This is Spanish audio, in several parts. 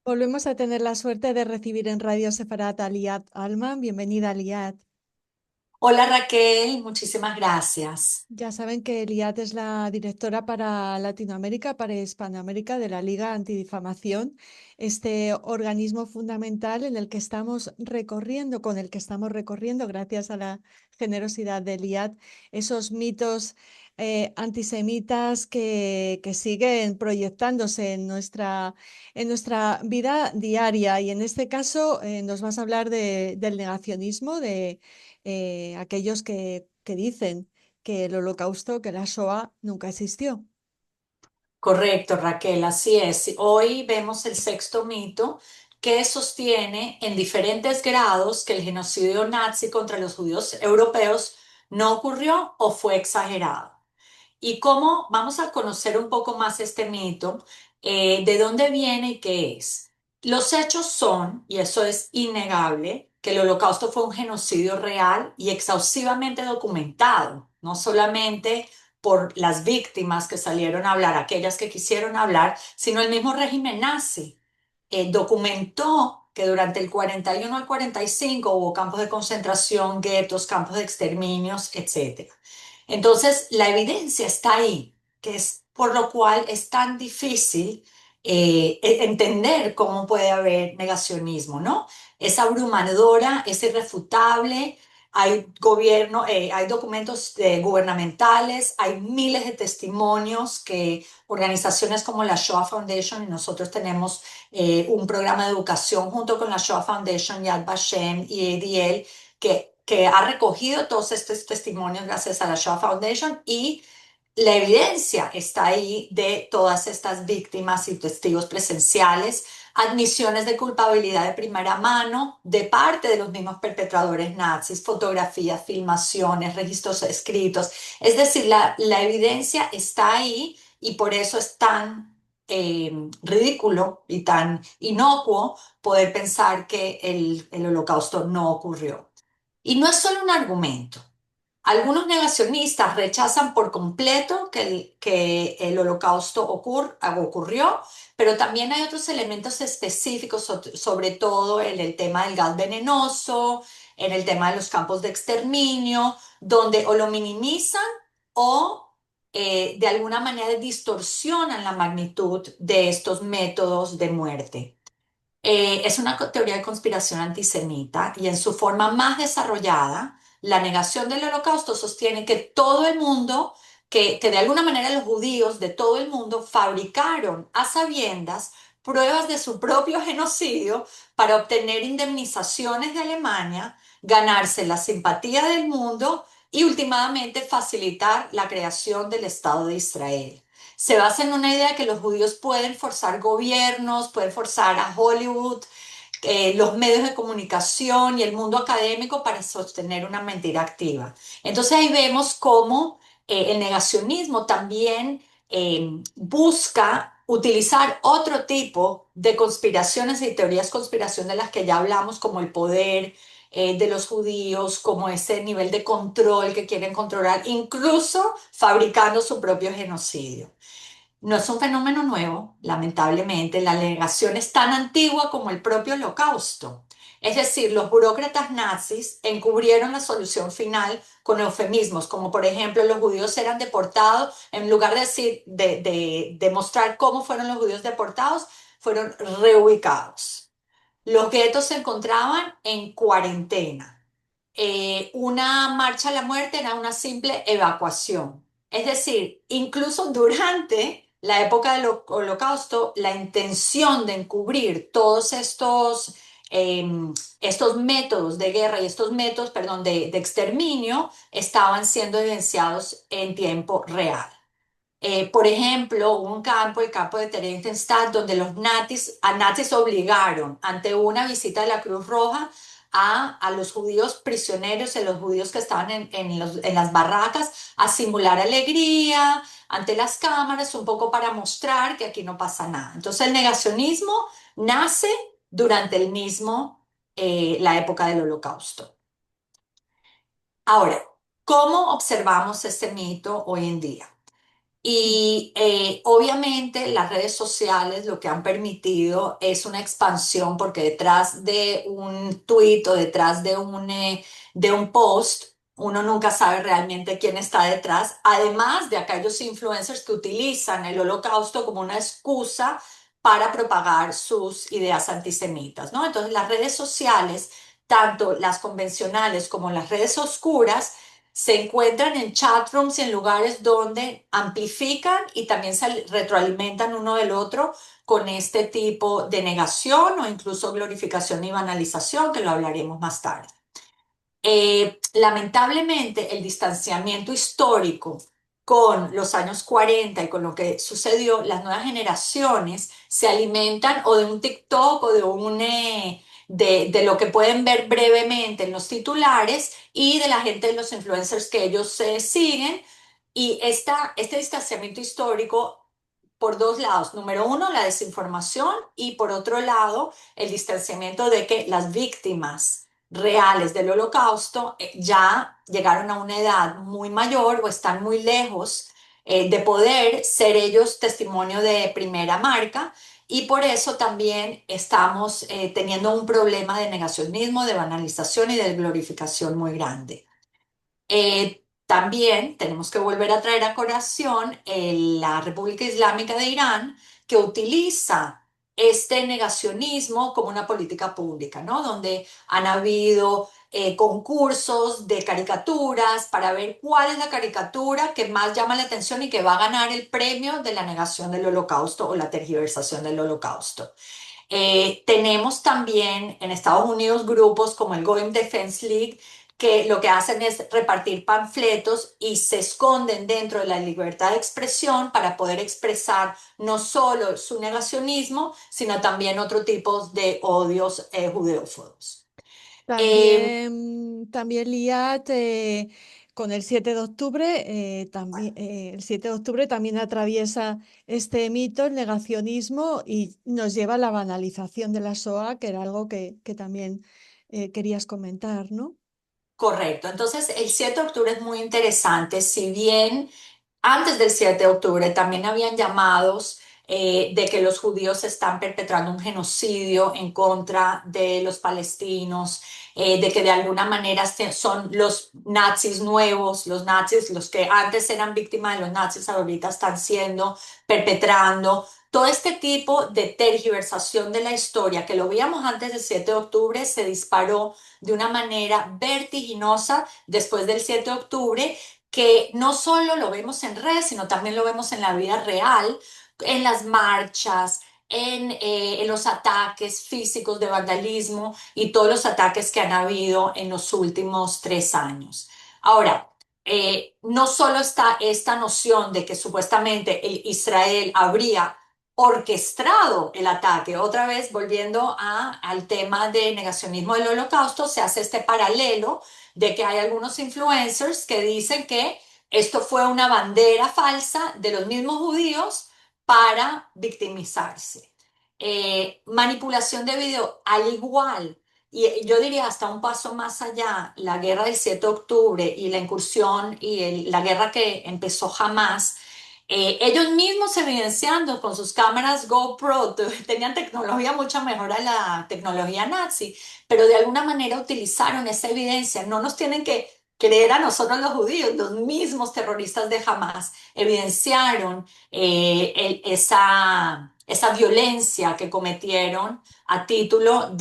Volvemos a tener la suerte de recibir en Radio Sefarat a Liat Alman. Bienvenida, Liat. Hola Raquel, muchísimas gracias. Ya saben que Liat es la directora para Latinoamérica, para Hispanoamérica de la Liga Antidifamación, este organismo fundamental en el que estamos recorriendo, con el que estamos recorriendo, gracias a la generosidad de Liat, esos mitos antisemitas que siguen proyectándose en nuestra vida diaria. Y en este caso nos vas a hablar del negacionismo, de aquellos que dicen que el holocausto, que la Shoah nunca existió. Correcto, Raquel, así es. Hoy vemos el sexto mito que sostiene en diferentes grados que el genocidio nazi contra los judíos europeos no ocurrió o fue exagerado. Y cómo vamos a conocer un poco más este mito, de dónde viene y qué es. Los hechos son, y eso es innegable, que el Holocausto fue un genocidio real y exhaustivamente documentado, no solamente por las víctimas que salieron a hablar, aquellas que quisieron hablar, sino el mismo régimen nazi documentó que durante el 41 al 45 hubo campos de concentración, guetos, campos de exterminios, etc. Entonces, la evidencia está ahí, que es por lo cual es tan difícil entender cómo puede haber negacionismo, ¿no? Es abrumadora, es irrefutable, hay gobierno, hay documentos gubernamentales, hay miles de testimonios que organizaciones como la Shoah Foundation y nosotros tenemos un programa de educación junto con la Shoah Foundation, Yad Vashem y ADL que ha recogido todos estos testimonios gracias a la Shoah Foundation y la evidencia está ahí de todas estas víctimas y testigos presenciales, admisiones de culpabilidad de primera mano de parte de los mismos perpetradores nazis, fotografías, filmaciones, registros escritos. Es decir, la evidencia está ahí y por eso es tan ridículo y tan inocuo poder pensar que el holocausto no ocurrió. Y no es solo un argumento. Algunos negacionistas rechazan por completo que el holocausto ocurrió, pero también hay otros elementos específicos, sobre todo en el tema del gas venenoso, en el tema de los campos de exterminio, donde o lo minimizan o de alguna manera distorsionan la magnitud de estos métodos de muerte. Es una teoría de conspiración antisemita y en su forma más desarrollada, la negación del holocausto sostiene que todo el mundo, que de alguna manera los judíos de todo el mundo fabricaron a sabiendas pruebas de su propio genocidio para obtener indemnizaciones de Alemania, ganarse la simpatía del mundo y últimamente facilitar la creación del Estado de Israel. Se basa en una idea que los judíos pueden forzar gobiernos, pueden forzar a Hollywood, los medios de comunicación y el mundo académico para sostener una mentira activa. Entonces ahí vemos cómo el negacionismo también busca utilizar otro tipo de conspiraciones y teorías conspiración de las que ya hablamos, como el poder de los judíos, como ese nivel de control que quieren controlar, incluso fabricando su propio genocidio. No es un fenómeno nuevo, lamentablemente. La negación es tan antigua como el propio holocausto. Es decir, los burócratas nazis encubrieron la solución final con eufemismos, como por ejemplo los judíos eran deportados, en lugar de decir, de mostrar cómo fueron los judíos deportados, fueron reubicados. Los guetos se encontraban en cuarentena. Una marcha a la muerte era una simple evacuación. Es decir, incluso durante la época del Holocausto, la intención de encubrir todos estos métodos de guerra y estos métodos, perdón, de exterminio estaban siendo evidenciados en tiempo real. Por ejemplo, hubo un campo, el campo de Theresienstadt, donde a nazis obligaron ante una visita de la Cruz Roja a los judíos prisioneros, a los judíos que estaban en las barracas, a simular alegría ante las cámaras, un poco para mostrar que aquí no pasa nada. Entonces el negacionismo nace durante la época del Holocausto. Ahora, ¿cómo observamos este mito hoy en día? Y obviamente las redes sociales lo que han permitido es una expansión porque detrás de un tweet o detrás de un post, uno nunca sabe realmente quién está detrás, además de aquellos influencers que utilizan el holocausto como una excusa para propagar sus ideas antisemitas, ¿no? Entonces las redes sociales, tanto las convencionales como las redes oscuras, se encuentran en chatrooms y en lugares donde amplifican y también se retroalimentan uno del otro con este tipo de negación o incluso glorificación y banalización, que lo hablaremos más tarde. Lamentablemente, el distanciamiento histórico con los años 40 y con lo que sucedió, las nuevas generaciones se alimentan o de un TikTok o de lo que pueden ver brevemente en los titulares y de la gente de los influencers que ellos siguen. Y este distanciamiento histórico por dos lados. Número uno, la desinformación y por otro lado, el distanciamiento de que las víctimas reales del holocausto ya llegaron a una edad muy mayor o están muy lejos de poder ser ellos testimonio de primera marca y por eso también estamos teniendo un problema de negacionismo, de banalización y de glorificación muy grande. También tenemos que volver a traer a colación la República Islámica de Irán, que utiliza este negacionismo como una política pública, ¿no? Donde han habido concursos de caricaturas para ver cuál es la caricatura que más llama la atención y que va a ganar el premio de la negación del holocausto o la tergiversación del holocausto. Tenemos también en Estados Unidos grupos como el Goyim Defense League que lo que hacen es repartir panfletos y se esconden dentro de la libertad de expresión para poder expresar no solo su negacionismo, sino también otro tipo de odios judeófobos. Eh, También Liat, con el 7 de octubre, el 7 de octubre también atraviesa este mito, el negacionismo, y nos lleva a la banalización de la SOA, que era algo que también querías comentar, ¿no? Correcto, entonces el 7 de octubre es muy interesante, si bien antes del 7 de octubre también habían llamados de que los judíos están perpetrando un genocidio en contra de los palestinos, de que de alguna manera son los nazis nuevos, los nazis, los que antes eran víctimas de los nazis, ahorita están siendo, perpetrando. Todo este tipo de tergiversación de la historia que lo veíamos antes del 7 de octubre se disparó de una manera vertiginosa después del 7 de octubre, que no solo lo vemos en redes, sino también lo vemos en la vida real, en las marchas, en los ataques físicos de vandalismo y todos los ataques que han habido en los últimos 3 años. Ahora, no solo está esta noción de que supuestamente Israel habría orquestado el ataque. Otra vez, volviendo al tema de negacionismo del holocausto, se hace este paralelo de que hay algunos influencers que dicen que esto fue una bandera falsa de los mismos judíos para victimizarse. Manipulación de video, al igual, y yo diría hasta un paso más allá, la guerra del 7 de octubre y la incursión y la guerra que empezó Hamas, ellos mismos evidenciando con sus cámaras GoPro, tenían tecnología mucho mejor a la tecnología nazi, pero de alguna manera utilizaron esa evidencia. No nos tienen que creer a nosotros los judíos, los mismos terroristas de Hamas evidenciaron esa violencia que cometieron a título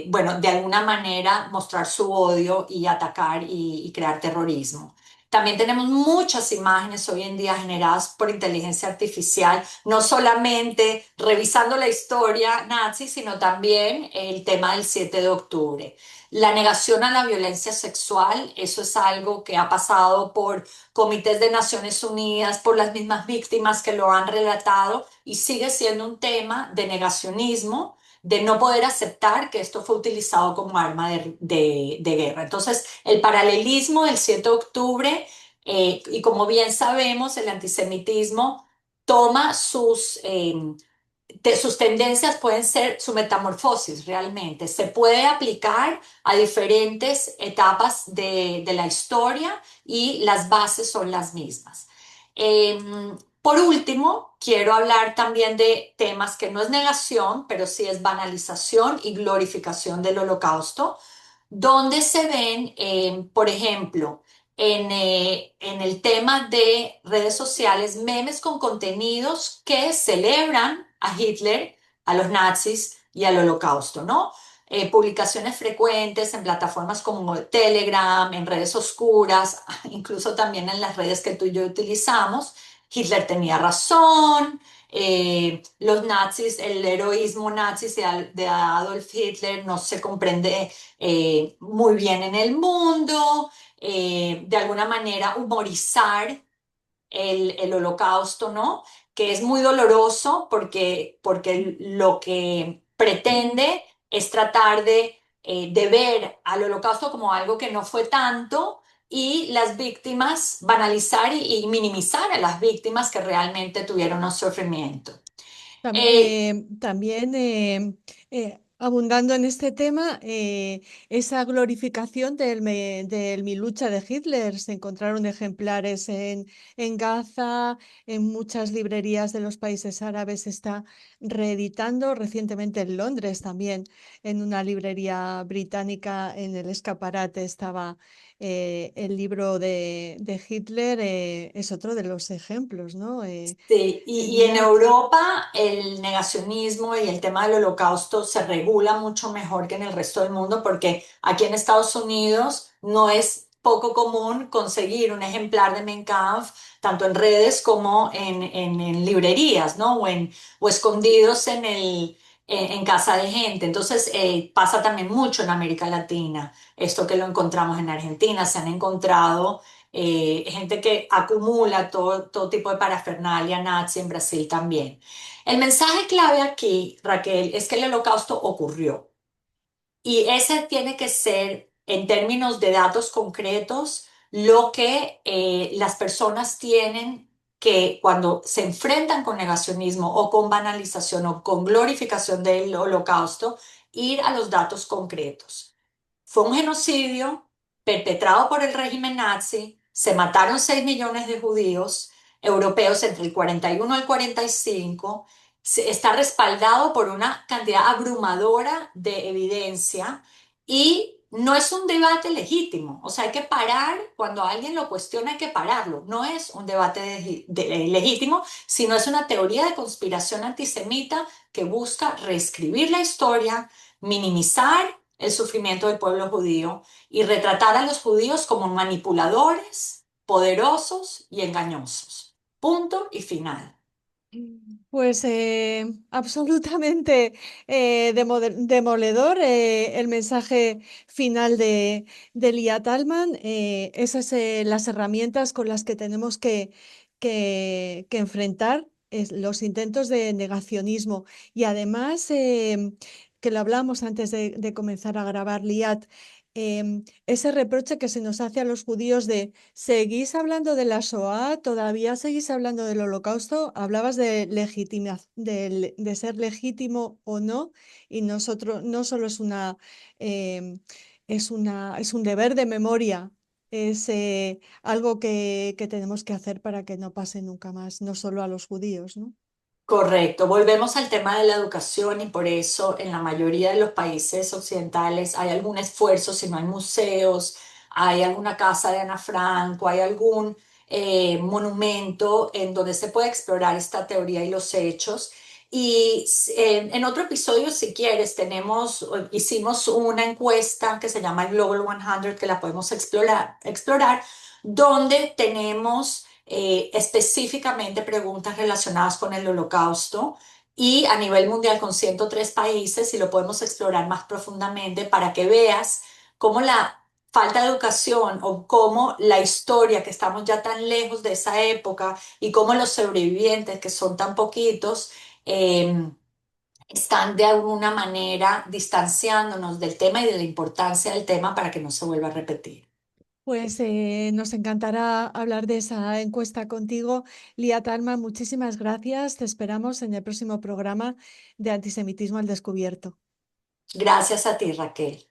bueno, de alguna manera mostrar su odio y atacar y crear terrorismo. También tenemos muchas imágenes hoy en día generadas por inteligencia artificial, no solamente revisando la historia nazi, sino también el tema del 7 de octubre. La negación a la violencia sexual, eso es algo que ha pasado por comités de Naciones Unidas, por las mismas víctimas que lo han relatado y sigue siendo un tema de negacionismo, de no poder aceptar que esto fue utilizado como arma de guerra. Entonces, el paralelismo del 7 de octubre, y como bien sabemos, el antisemitismo toma sus tendencias pueden ser su metamorfosis realmente. Se puede aplicar a diferentes etapas de la historia y las bases son las mismas. Eh, por último, quiero hablar también de temas que no es negación, pero sí es banalización y glorificación del holocausto, donde se ven, por ejemplo, en el tema de redes sociales, memes con contenidos que celebran a Hitler, a los nazis y al holocausto, ¿no? Publicaciones frecuentes en plataformas como Telegram, en redes oscuras, incluso también en las redes que tú y yo utilizamos. Hitler tenía razón, los nazis, el heroísmo nazi de Adolf Hitler no se comprende muy bien en el mundo, de alguna manera humorizar el holocausto, ¿no? Que es muy doloroso porque lo que pretende es tratar de ver al holocausto como algo que no fue tanto y las víctimas, banalizar y minimizar a las víctimas que realmente tuvieron un sufrimiento. Eh, También, abundando en este tema, esa glorificación del Mi lucha de Hitler. Se encontraron ejemplares en Gaza, en muchas librerías de los países árabes se está reeditando, recientemente en Londres también, en una librería británica, en el escaparate estaba el libro de Hitler, es otro de los ejemplos, ¿no? Sí, y en Genial. Europa el negacionismo y el tema del holocausto se regula mucho mejor que en el resto del mundo porque aquí en Estados Unidos no es poco común conseguir un ejemplar de Mein Kampf tanto en redes como en librerías, ¿no? O escondidos en casa de gente. Entonces pasa también mucho en América Latina. Esto que lo encontramos en Argentina, se han encontrado gente que acumula todo tipo de parafernalia nazi en Brasil también. El mensaje clave aquí, Raquel, es que el holocausto ocurrió y ese tiene que ser, en términos de datos concretos, lo que las personas tienen que cuando se enfrentan con negacionismo o con banalización o con glorificación del holocausto, ir a los datos concretos. Fue un genocidio perpetrado por el régimen nazi, se mataron 6 millones de judíos europeos entre el 41 y el 45, está respaldado por una cantidad abrumadora de evidencia y no es un debate legítimo. O sea, hay que parar, cuando alguien lo cuestiona hay que pararlo. No es un debate legítimo, sino es una teoría de conspiración antisemita que busca reescribir la historia, minimizar el sufrimiento del pueblo judío y retratar a los judíos como manipuladores, poderosos y engañosos. Punto y final. Pues absolutamente demoledor el mensaje final de Lia Talman. Esas las herramientas con las que tenemos que enfrentar los intentos de negacionismo. Y además, que lo hablamos antes de comenzar a grabar, Liat, ese reproche que se nos hace a los judíos de ¿seguís hablando de la Shoah? ¿Todavía seguís hablando del Holocausto? Hablabas de de ser legítimo o no, y nosotros no solo em, es un deber de memoria, es algo que tenemos que hacer para que no pase nunca más, no solo a los judíos, ¿no? Correcto, volvemos al tema de la educación y por eso en la mayoría de los países occidentales hay algún esfuerzo, si no hay museos, hay alguna casa de Ana Frank, hay algún monumento en donde se puede explorar esta teoría y los hechos. Y en otro episodio, si quieres, hicimos una encuesta que se llama el Global 100 que la podemos explorar, donde tenemos específicamente preguntas relacionadas con el holocausto y a nivel mundial con 103 países y lo podemos explorar más profundamente para que veas cómo la falta de educación o cómo la historia, que estamos ya tan lejos de esa época y cómo los sobrevivientes, que son tan poquitos, eh, están de alguna manera distanciándonos del tema y de la importancia del tema para que no se vuelva a repetir. Pues nos encantará hablar de esa encuesta contigo. Lía Talma, muchísimas gracias. Te esperamos en el próximo programa de Antisemitismo al Descubierto. Gracias a ti, Raquel.